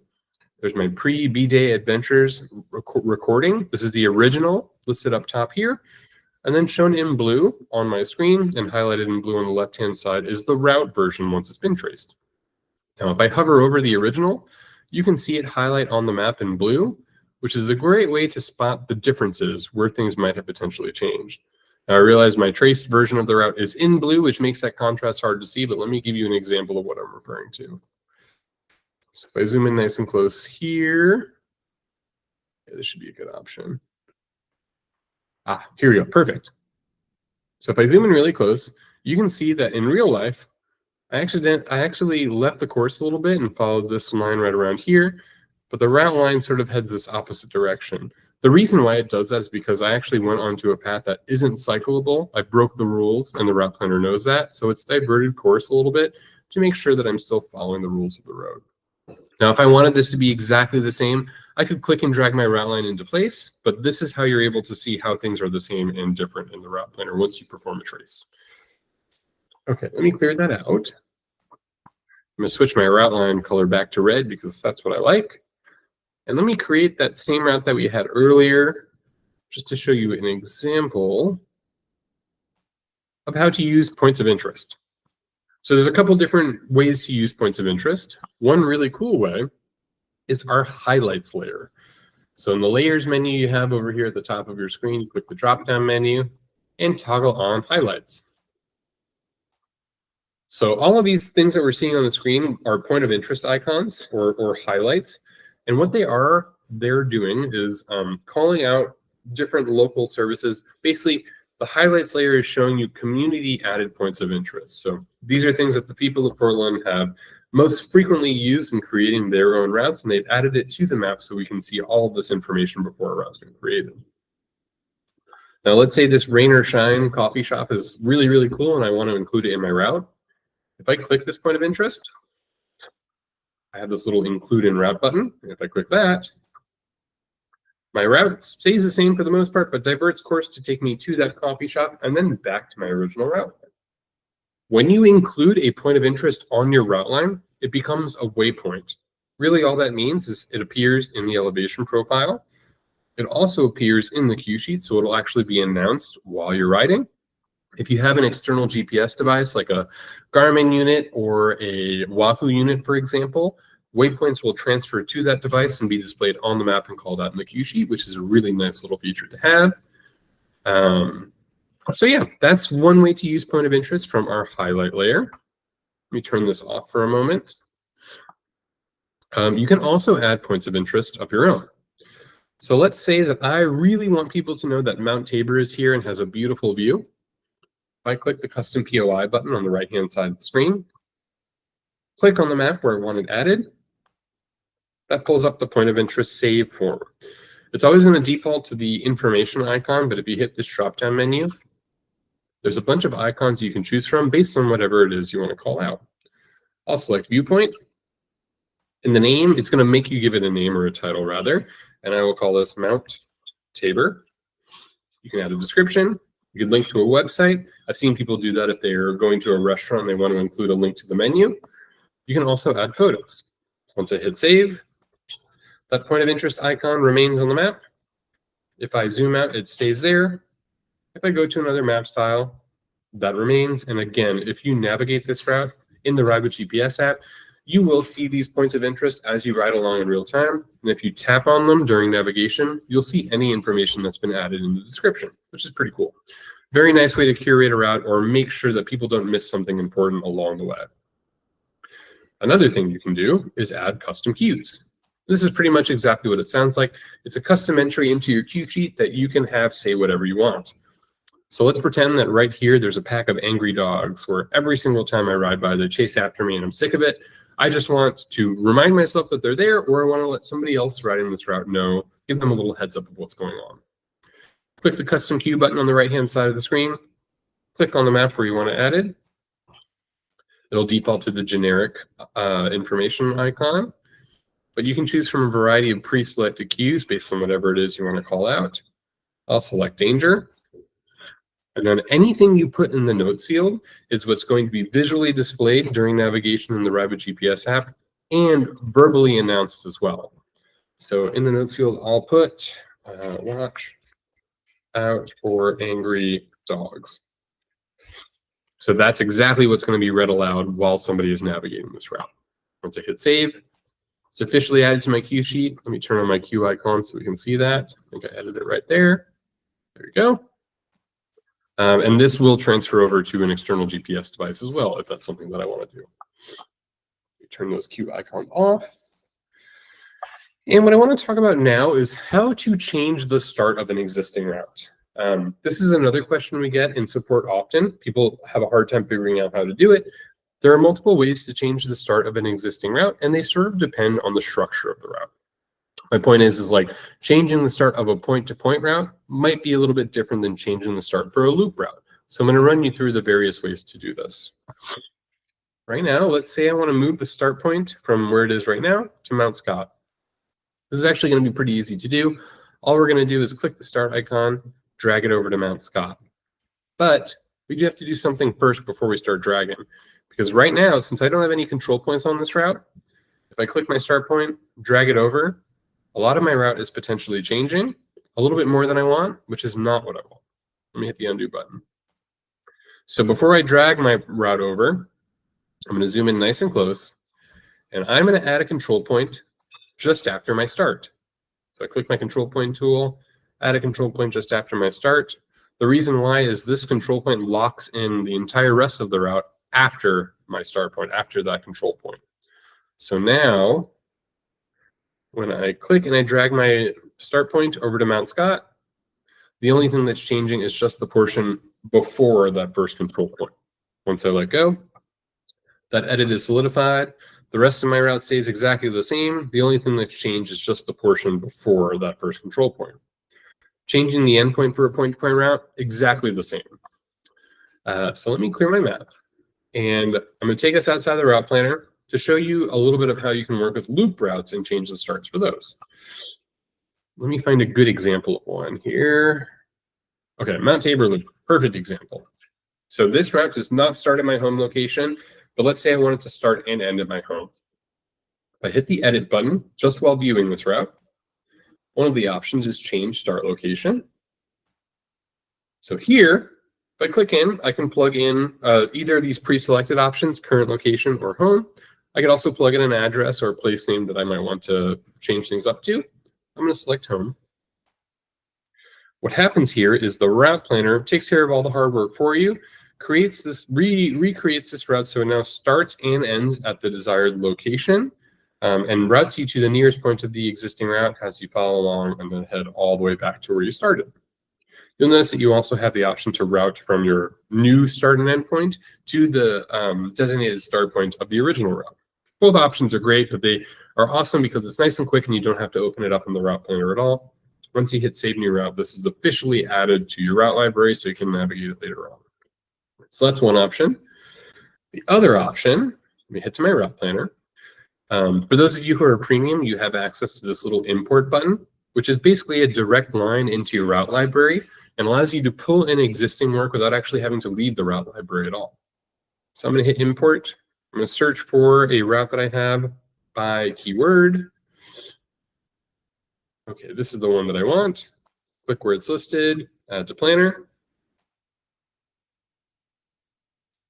[SPEAKER 1] There's my pre-B-Day Adventures recording. This is the original listed up top here. And then shown in blue on my screen and highlighted in blue on the left-hand side is the route version once it's been traced. Now, if I hover over the original, you can see it highlight on the map in blue, which is a great way to spot the differences where things might have potentially changed. Now, I realize my traced version of the route is in blue, which makes that contrast hard to see, but let me give you an example of what I'm referring to. So if I zoom in nice and close here, yeah, this should be a good option. Here we go, perfect. So if I zoom in really close, you can see that in real life, I actually left the course a little bit and followed this line right around here, but the route line sort of heads this opposite direction. The reason why it does that is because I actually went onto a path that isn't cyclable. I broke the rules and the route planner knows that, so it's diverted course a little bit to make sure that I'm still following the rules of the road. Now, if I wanted this to be exactly the same, I could click and drag my route line into place, but this is how you're able to see how things are the same and different in the route planner once you perform a trace. Okay, let me clear that out. I'm going to switch my route line color back to red because that's what I like. And let me create that same route that we had earlier just to show you an example of how to use points of interest. So there's a couple different ways to use points of interest. One really cool way is our highlights layer. So in the layers menu you have over here at the top of your screen, you click the drop-down menu and toggle on highlights. So all of these things that we're seeing on the screen are point of interest icons or highlights. And what they're doing is calling out different local services. Basically, the highlights layer is showing you community added points of interest. So these are things that the people of Portland have most frequently used in creating their own routes, and they've added it to the map so we can see all of this information before a route's been created. Now, let's say this rain or shine coffee shop is really, really cool, and I want to include it in my route. If I click this point of interest, I have this little include in route button. And if I click that, my route stays the same for the most part, but diverts course to take me to that coffee shop and then back to my original route. When you include a point of interest on your route line, it becomes a waypoint. Really, all that means is it appears in the elevation profile. It also appears in the cue sheet, so it'll actually be announced while you're riding. If you have an external GPS device like a Garmin unit or a Wahoo unit, for example, waypoints will transfer to that device and be displayed on the map and called out in the cue sheet, which is a really nice little feature to have. So yeah, that's one way to use point of interest from our highlight layer. Let me turn this off for a moment. You can also add points of interest of your own. So let's say that I really want people to know that Mount Tabor is here and has a beautiful view. If I click the custom POI button on the right-hand side of the screen, click on the map where I want it added, that pulls up the point of interest save form. It's always going to default to the information icon, but if you hit this drop-down menu, there's a bunch of icons you can choose from based on whatever it is you want to call out. I'll select viewpoint. In the name, it's going to make you give it a name or a title rather, and I will call this Mount Tabor. You can add a description. You can link to a website. I've seen people do that if they're going to a restaurant and they want to include a link to the menu. You can also add photos. Once I hit save, that point of interest icon remains on the map. If I zoom out, it stays there. If I go to another map style, that remains. And again, if you navigate this route in the Ride with GPS app, you will see these points of interest as you ride along in real time. And if you tap on them during navigation, you'll see any information that's been added in the description, which is pretty cool. Very nice way to curate a route or make sure that people don't miss something important along the way. Another thing you can do is add custom cues. This is pretty much exactly what it sounds like. It's a custom entry into your cue sheet that you can have say whatever you want. So let's pretend that right here, there's a pack of angry dogs where every single time I ride by, they chase after me and I'm sick of it. I just want to remind myself that they're there, or I want to let somebody else riding this route know, give them a little heads up of what's going on. Click the custom cue button on the right-hand side of the screen. Click on the map where you want to add it. It'll default to the generic information icon, but you can choose from a variety of pre-selected cues based on whatever it is you want to call out. I'll select danger. And then anything you put in the notes field is what's going to be visually displayed during navigation in the Ride with GPS app and verbally announced as well. So in the notes field, I'll put watch out for angry dogs. So that's exactly what's going to be read aloud while somebody is navigating this route. Once I hit save, it's officially added to my cue sheet. Let me turn on my cue icon so we can see that. I think I added it right there. There you go. And this will transfer over to an external GPS device as well, if that's something that I want to do. Turn those cue icons off. And what I want to talk about now is how to change the start of an existing route. This is another question we get in support often. People have a hard time figuring out how to do it. There are multiple ways to change the start of an existing route, and they sort of depend on the structure of the route. My point is like changing the start of a point-to-point route might be a little bit different than changing the start for a loop route. So I'm going to run you through the various ways to do this. Right now, let's say I want to move the start point from where it is right now to Mount Scott. This is actually going to be pretty easy to do. All we're going to do is click the start icon, drag it over to Mount Scott. But we do have to do something first before we start dragging. Because right now, since I don't have any control points on this route, if I click my start point, drag it over, a lot of my route is potentially changing a little bit more than I want, which is not what I want. Let me hit the undo button. So before I drag my route over, I'm going to zoom in nice and close, and I'm going to add a control point just after my start. So I click my control point tool, add a control point just after my start. The reason why is this control point locks in the entire rest of the route after my start point, after that control point. So now, when I click and I drag my start point over to Mount Scott, The only thing that's changing is just the portion before that first control point. Once I let go, that edit is solidified. The rest of my route stays exactly the same. The only thing that's changed is just the portion before that first control point. Changing the endpoint for a point-to-point route, exactly the same. So let me clear my map. And I'm going to take us outside the route planner to show you a little bit of how you can work with loop routes and change the starts for those. Let me find a good example of one here. Okay, Mount Tabor loop, perfect example. So this route does not start at my home location, but let's say I want it to start and end at my home. If I hit the edit button just while viewing this route, one of the options is change start location. So here, if I click in, I can plug in either of these pre-selected options, current location or home. I could also plug in an address or a place name that I might want to change things up to. I'm going to select home. What happens here is the route planner takes care of all the hard work for you, creates this, recreates this route so it now starts and ends at the desired location, and routes you to the nearest point of the existing route as you follow along and then head all the way back to where you started. You'll notice that you also have the option to route from your new start and end point to the designated start point of the original route. Both options are great, but they are awesome because it's nice and quick and you don't have to open it up in the route planner at all. Once you hit Save New Route, this is officially added to your route library so you can navigate it later on. So that's one option. The other option, let me head to my route planner. For those of you who are premium, you have access to this little import button, which is basically a direct line into your route library and allows you to pull in existing work without actually having to leave the route library at all. So I'm going to hit import. I'm going to search for a route that I have by keyword. Okay, this is the one that I want. Click where it's listed, add to planner.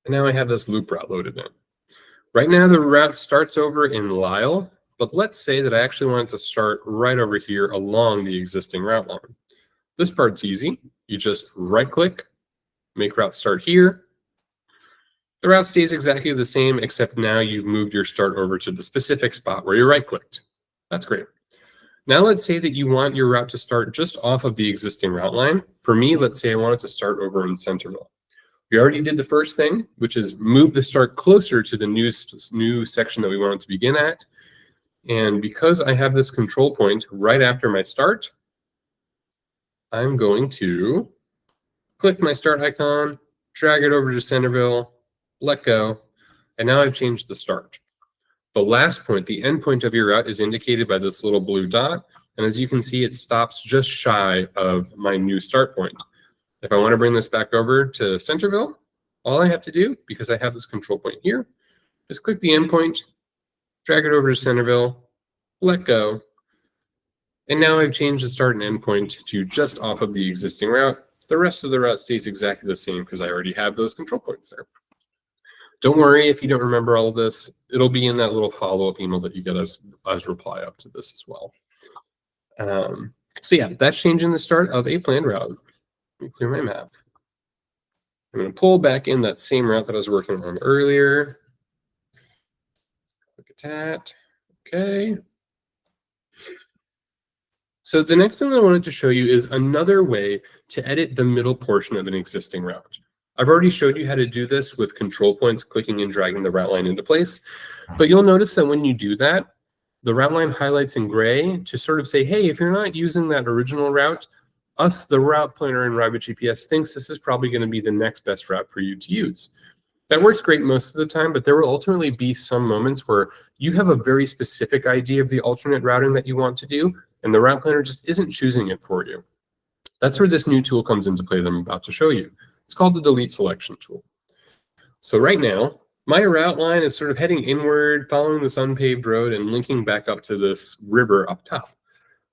[SPEAKER 1] And now I have this loop route loaded in. Right now the route starts over in Lisle, but let's say that I actually want it to start right over here along the existing route line. This part's easy. You just right click, make route start here. The route stays exactly the same, except now you've moved your start over to the specific spot where you right clicked. That's great. Now let's say that you want your route to start just off of the existing route line. For me, let's say I want it to start over in Centerville. We already did the first thing, which is move the start closer to the new section that we want it to begin at. And because I have this control point right after my start, I'm going to click my start icon, drag it over to Centerville, let go, and now I've changed the start. The last point, the end point of your route, is indicated by this little blue dot. And as you can see, it stops just shy of my new start point. If I want to bring this back over to Centerville, all I have to do, because I have this control point here, is click the endpoint, drag it over to Centerville, let go. And now I've changed the start and end point to just off of the existing route. The rest of the route stays exactly the same because I already have those control points there. Don't worry if you don't remember all of this. It'll be in that little follow-up email that you get as reply up to this as well. So yeah, that's changing the start of a planned route. Let me clear my map. I'm going to pull back in that same route that I was working on earlier. Look at that. Okay. So the next thing that I wanted to show you is another way to edit the middle portion of an existing route. I've already showed you how to do this with control points, clicking and dragging the route line into place. But you'll notice that when you do that, the route line highlights in gray to sort of say, hey, if you're not using that original route, the route planner in Rabbit GPS thinks this is probably going to be the next best route for you to use. That works great most of the time, but there will ultimately be some moments where you have a very specific idea of the alternate routing that you want to do, and the route planner just isn't choosing it for you. That's where this new tool comes into play that I'm about to show you. It's called the delete selection tool. So right now, my route line is sort of heading inward, following this unpaved road and linking back up to this river up top.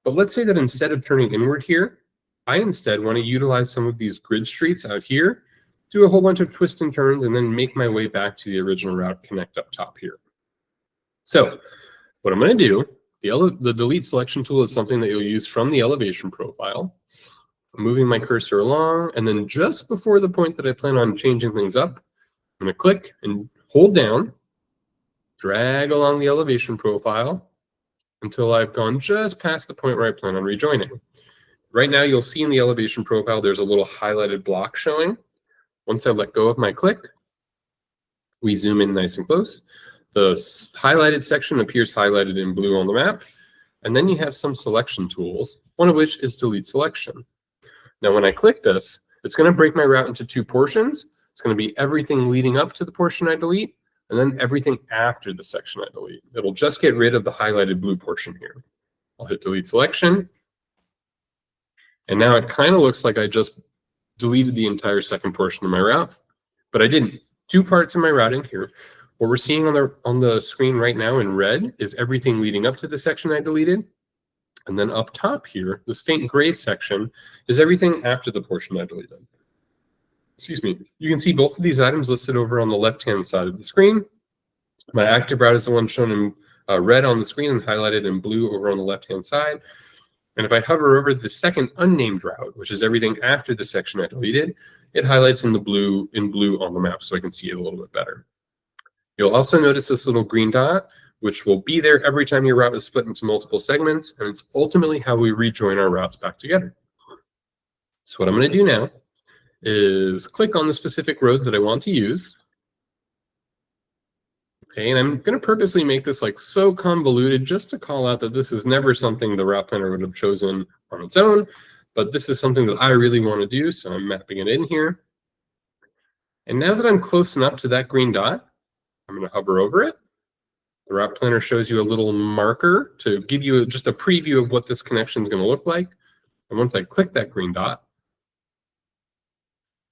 [SPEAKER 1] But let's say that instead of turning inward here, I instead want to utilize some of these grid streets out here, do a whole bunch of twists and turns, and then make my way back to the original route connect up top here. So what I'm going to do, the delete selection tool is something that you'll use from the elevation profile. I'm moving my cursor along, and then just before the point that I plan on changing things up, I'm going to click and hold down, drag along the elevation profile until I've gone just past the point where I plan on rejoining. Right now, you'll see in the elevation profile, there's a little highlighted block showing. Once I let go of my click, we zoom in nice and close. The highlighted section appears highlighted in blue on the map. And then you have some selection tools, one of which is delete selection. Now, when I click this, it's going to break my route into two portions. It's going to be everything leading up to the portion I delete, and then everything after the section I delete. It'll just get rid of the highlighted blue portion here. I'll hit delete selection. And now it kind of looks like I just deleted the entire second portion of my route, but I didn't. Two parts of my routing here. What we're seeing on the screen right now in red is everything leading up to the section I deleted. And then up top here, this faint gray section is everything after the portion I deleted. Excuse me. You can see both of these items listed over on the left-hand side of the screen. My active route is the one shown in red on the screen and highlighted in blue over on the left-hand side. And if I hover over the second unnamed route, which is everything after the section I deleted, it highlights in blue on the map, so I can see it a little bit better. You'll also notice this little green dot, which will be there every time your route is split into multiple segments, and it's ultimately how we rejoin our routes back together. So what I'm going to do now is click on the specific roads that I want to use. Okay, and I'm going to purposely make this like so convoluted just to call out that this is never something the route planner would have chosen on its own, but this is something that I really want to do, so I'm mapping it in here. And now that I'm close enough to that green dot, I'm going to hover over it. The route planner shows you a little marker to give you just a preview of what this connection is going to look like. And once I click that green dot,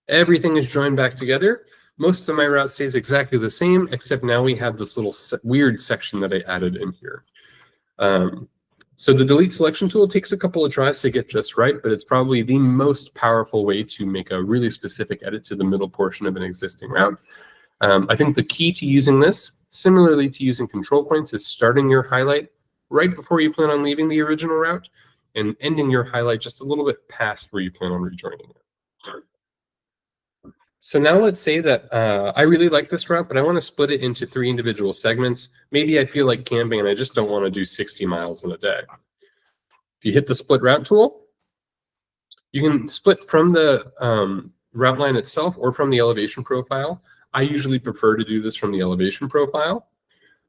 [SPEAKER 1] everything is joined back together. Most of my route stays exactly the same, except now we have this little weird section that I added in here. So the delete selection tool takes a couple of tries to get just right, but it's probably the most powerful way to make a really specific edit to the middle portion of an existing route. I think the key to using this, similarly to using control points, is starting your highlight right before you plan on leaving the original route and ending your highlight just a little bit past where you plan on rejoining it. So now let's say that I really like this route, but I want to split it into 3 individual segments. Maybe I feel like camping and I just don't want to do 60 miles in a day. If you hit the split route tool, you can split from the route line itself or from the elevation profile. I usually prefer to do this from the elevation profile.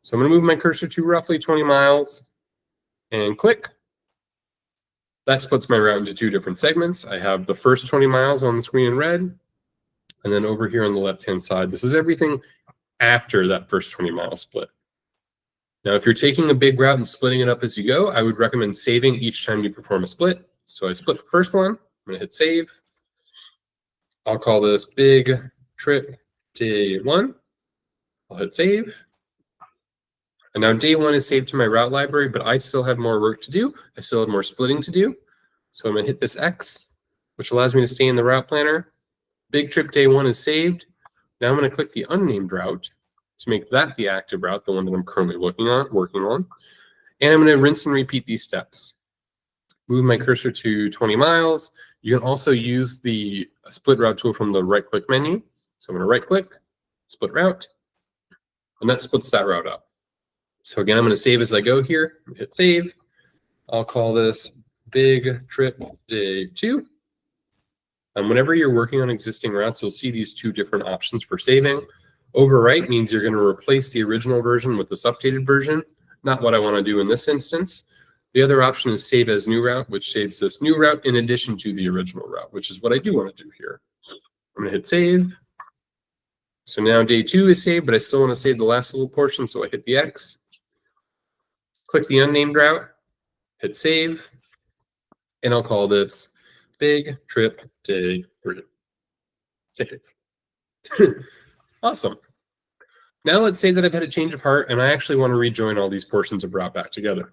[SPEAKER 1] So I'm going to move my cursor to roughly 20 miles and click. That splits my route into 2 different segments. I have the first 20 miles on the screen in red. And then over here on the left-hand side, this is everything after that first 20-mile split. Now, if you're taking a big route and splitting it up as you go, I would recommend saving each time you perform a split. So I split the first one. I'm going to hit save. I'll call this Big Trip Day 1. I'll hit save. And now day 1 is saved to my route library, but I still have more work to do. I still have more splitting to do. So I'm going to hit this X, which allows me to stay in the route planner. Big Trip Day 1 is saved. Now I'm going to click the unnamed route to make that the active route, the one that I'm currently working on. And I'm going to rinse and repeat these steps. Move my cursor to 20 miles. You can also use the split route tool from the right-click menu. So I'm going to right-click, split route, and that splits that route up. So again, I'm going to save as I go here. Hit save. I'll call this Big Trip Day 2. And whenever you're working on existing routes, you'll see these 2 different options for saving. Overwrite means you're going to replace the original version with this updated version. Not what I want to do in this instance. The other option is save as new route, which saves this new route in addition to the original route, which is what I do want to do here. I'm going to hit save. So now day 2 is saved, but I still want to save the last little portion, so I hit the X. Click the unnamed route, hit save, and I'll call this Big Trip Day 3. Awesome. Now let's say that I've had a change of heart and I actually want to rejoin all these portions of route back together.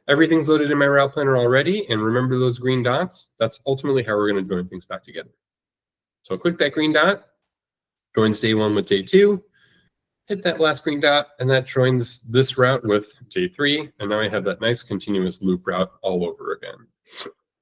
[SPEAKER 1] Everything's loaded in my route planner already, and remember those green dots? That's ultimately how we're going to join things back together. So I'll click that green dot, joins day 1 with day 2, hit that last green dot, and that joins this route with day 3, and now I have that nice continuous loop route all over again.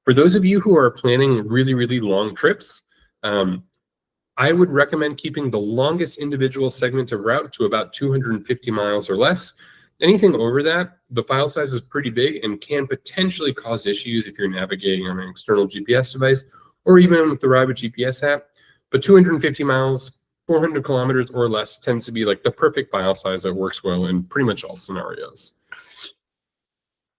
[SPEAKER 1] For those of you who are planning really, really long trips, I would recommend keeping the longest individual segment of route to about 250 miles or less. Anything over that, the file size is pretty big and can potentially cause issues if you're navigating on an external GPS device or even with the Rabbit GPS app. But 250 miles, 400 kilometers or less tends to be like the perfect file size that works well in pretty much all scenarios.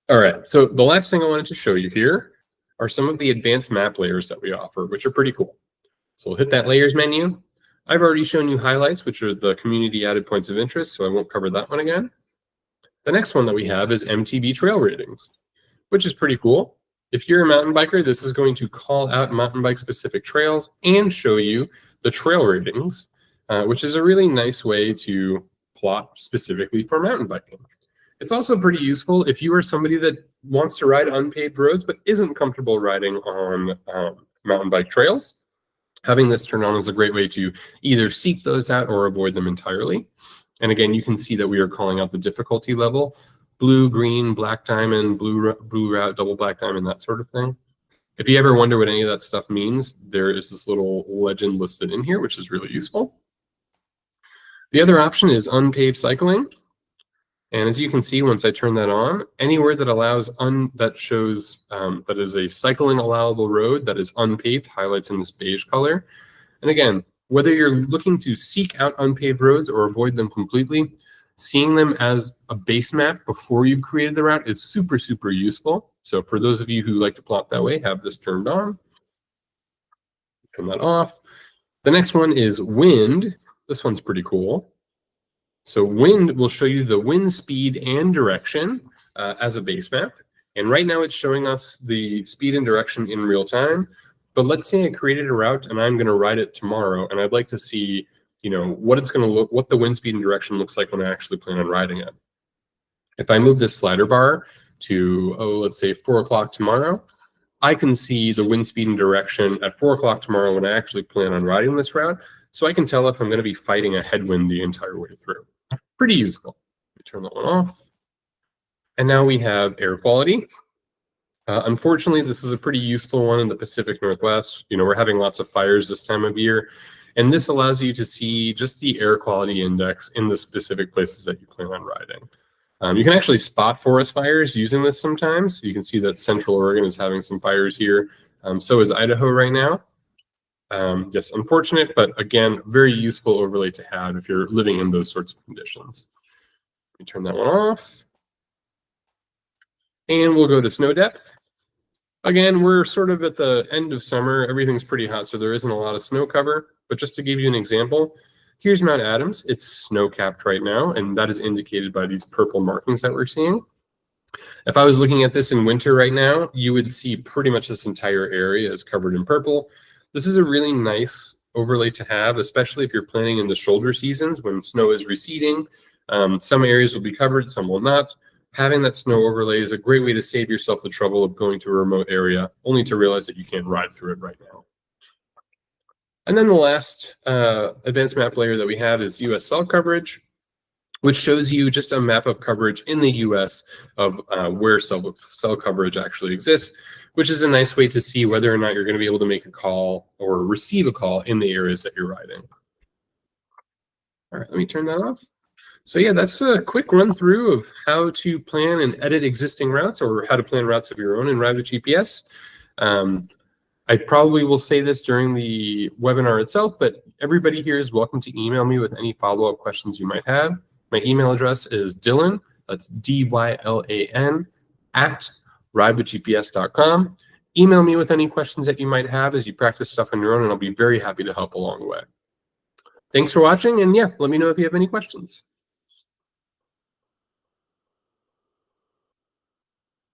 [SPEAKER 1] All right, so the last thing I wanted to show you here are some of the advanced map layers that we offer, which are pretty cool. So we'll hit that layers menu. I've already shown you highlights, which are the community added points of interest, so I won't cover that one again. The next one that we have is MTB trail ratings, which is pretty cool. If you're a mountain biker, this is going to call out mountain bike specific trails and show you the trail ratings, which is a really nice way to plot specifically for mountain biking. It's also pretty useful if you are somebody that wants to ride unpaved roads but isn't comfortable riding on mountain bike trails. Having this turned on is a great way to either seek those out or avoid them entirely. And again, you can see that we are calling out the difficulty level: blue, green, black diamond, blue route, double black diamond, that sort of thing. If you ever wonder what any of that stuff means, there is this little legend listed in here, which is really useful. The other option is unpaved cycling. And as you can see, once I turn that on, anywhere that allows that shows that is a cycling allowable road that is unpaved highlights in this beige color. And again, whether you're looking to seek out unpaved roads or avoid them completely, seeing them as a base map before you've created the route is super, super useful. So for those of you who like to plot that way, have this turned on. Turn that off. The next one is wind. This one's pretty cool. So wind will show you the wind speed and direction as a base map. And right now it's showing us the speed and direction in real time. But let's say I created a route and I'm going to ride it tomorrow, and I'd like to see, what it's going to look, what the wind speed and direction looks like when I actually plan on riding it. If I move this slider bar to, let's say 4 o'clock tomorrow, I can see the wind speed and direction at 4 o'clock tomorrow when I actually plan on riding this route. So I can tell if I'm going to be fighting a headwind the entire way through. Pretty useful. Let me turn that one off. And now we have air quality. Unfortunately, this is a pretty useful one in the Pacific Northwest. We're having lots of fires this time of year, and this allows you to see just the air quality index in the specific places that you plan on riding. You can actually spot forest fires using this sometimes. You can see that Central Oregon is having some fires here. So is Idaho right now. Yes, unfortunate, but again, very useful overlay to have if you're living in those sorts of conditions. Let me turn that one off. And we'll go to snow depth. Again, we're sort of at the end of summer. Everything's pretty hot, so there isn't a lot of snow cover. But just to give you an example, here's Mount Adams. It's snow-capped right now, and that is indicated by these purple markings that we're seeing. If I was looking at this in winter right now, you would see pretty much this entire area is covered in purple. This is a really nice overlay to have, especially if you're planning in the shoulder seasons when snow is receding. Some areas will be covered, some will not. Having that snow overlay is a great way to save yourself the trouble of going to a remote area, only to realize that you can't ride through it right now. And then the last advanced map layer that we have is US cell coverage, which shows you just a map of coverage in the US of where cell coverage actually exists, which is a nice way to see whether or not you're going to be able to make a call or receive a call in the areas that you're riding. All right, let me turn that off. So yeah, that's a quick run through of how to plan and edit existing routes, or how to plan routes of your own in Rabbit GPS. I probably will say this during the webinar itself, but everybody here is welcome to email me with any follow-up questions you might have. My email address is Dylan, that's D-Y-L-A-N, @rideWithGPS.com. Email me with any questions that you might have as you practice stuff on your own, and I'll be very happy to help along the way. Thanks for watching, and yeah, let me know if you have any questions.